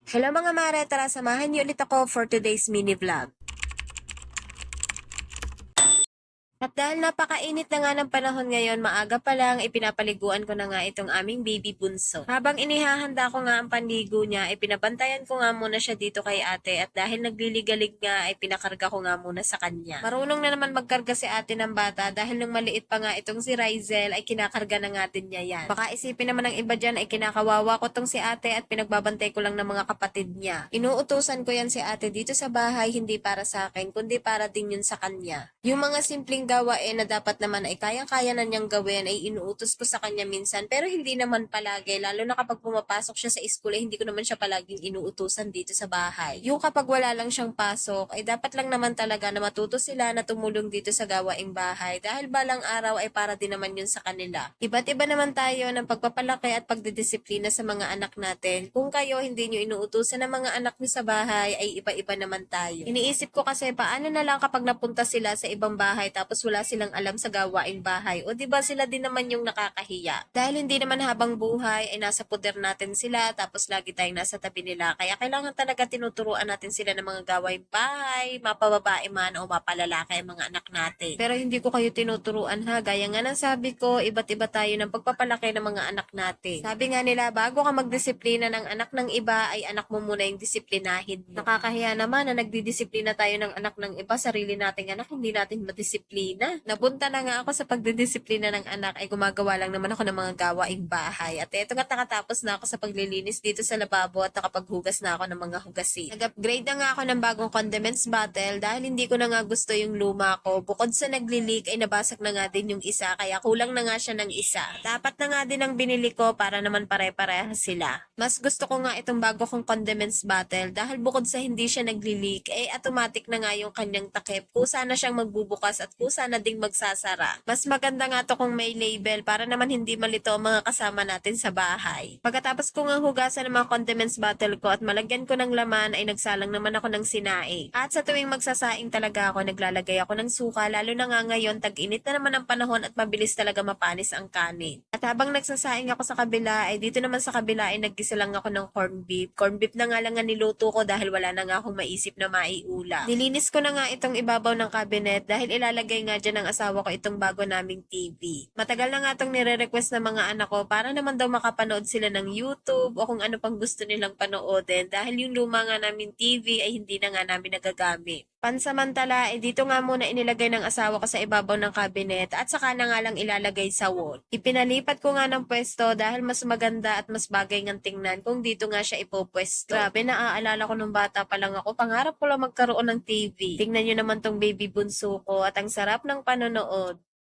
Hello mga mare, tara samahan niyo ulit ako for today's mini vlog. At dahil napakainit na nga ng panahon ngayon, maaga pa lang ipinapaliguan ko na nga itong aming baby bunso. Habang inihahanda ko nga ang panligo niya, ipinabantayan ko nga muna siya dito kay ate at dahil nagliligalig nga, ay pinakarga ko nga muna sa kanya. Marunong na naman magkarga si ate ng bata dahil nung maliit pa nga itong si Rizel ay kinakarga na nga din niya yan. Baka isipin naman ng iba dyan ay kinakawawa ko tong si ate at pinagbabantay ko lang ng mga kapatid niya. Inuutusan ko yan si ate dito sa bahay, hindi para sa akin, kundi para din yun sa kanya. Yung mga simpleng gawain na dapat naman ay kayang-kaya na niyang gawin ay inuutos ko sa kanya minsan pero hindi naman palagi, lalo na kapag pumapasok siya sa school ay hindi ko naman siya palaging inuutusan dito sa bahay. Yung kapag wala lang siyang pasok ay dapat lang naman talaga na matuto sila na tumulong dito sa gawaing bahay dahil balang araw ay para din naman yun sa kanila. Iba't iba naman tayo ng pagpapalaki at pagdidisiplina sa mga anak natin. Kung kayo hindi nyo inuutusan ng mga anak nyo sa bahay ay iba-iba naman tayo. Iniisip ko kasi paano na lang kapag napunta sila sa ibang bahay tapos wala silang alam sa gawaing bahay, o di ba sila din naman yung nakakahiya. Dahil hindi naman habang buhay ay nasa poder natin sila tapos lagi tayong nasa tabi nila, kaya kailangan talaga tinuturuan natin sila ng mga gawaing bahay, mapababae man o mapalalaki ang mga anak natin. Pero hindi ko kayo tinuturuan ha, gaya nga ng sabi ko, iba't iba tayo ng pagpapalaki ng mga anak natin. Sabi nga nila, bago ka magdisiplina ng anak ng iba ay anak mo muna yung disiplinahin mo. Nakakahiya naman na nagdidisiplina tayo ng anak ng iba, sarili nating anak hindi natin madisiplina. Napunta na nga ako sa pagdidisiplina ng anak ay gumagawa lang naman ako ng mga gawaing bahay. At eto nga't nakatapos na ako sa paglilinis dito sa lababo at nakapaghugas na ako ng mga hugasin. Nag-upgrade na nga ako ng bagong condiments bottle dahil hindi ko na nga gusto yung luma ko. Bukod sa nagli-leak ay nabasag na nga din yung isa kaya kulang na nga siya ng isa. Dapat na nga din ang binili ko para naman pare-parehas sila. Mas gusto ko nga itong bago kong condiments bottle dahil bukod sa hindi siya nagli-leak ay automatic na nga yung kanyang takip. Kusa na siyang magbubukas at kusa na ding magsasara. Mas maganda nga to kung may label para naman hindi malito ang mga kasama natin sa bahay. Pagkatapos ko nga hugasan ng mga condiments bottle ko at malagyan ko ng laman ay nagsalang naman ako ng sinaing. At sa tuwing magsasaing talaga ako, naglalagay ako ng suka, lalo na nga ngayon tag-init na naman ang panahon at mabilis talaga mapanis ang kanin. At habang nagsasaing ako sa kabila ay dito naman sa kabila ay naggisa lang ako ng corned beef. Corned beef na nga lang nga niluto ko dahil wala na nga akong maisip na maiulam. Nilinis ko na nga itong ibabaw ng cabinet dahil ilalagay nga dyan ng asawa ko itong bago naming TV. Matagal na nga itong nire-request ng mga anak ko para naman daw makapanood sila ng YouTube o kung ano pang gusto nilang panoodin dahil yung luma nga namin TV ay hindi na nga namin nagagamit. Pansamantala, dito nga muna inilagay ng asawa ko sa ibabaw ng cabinet at saka na nga lang ilalagay sa wall. Ipinalipat ko nga ng pwesto dahil mas maganda at mas bagay ng tingnan kung dito nga siya ipopwesto. Grabe, naaalala ko nung bata pa lang ako, pangarap ko lang magkaroon ng TV. Tingnan nyo naman tong baby bunso ko at ang sarap ng panonood.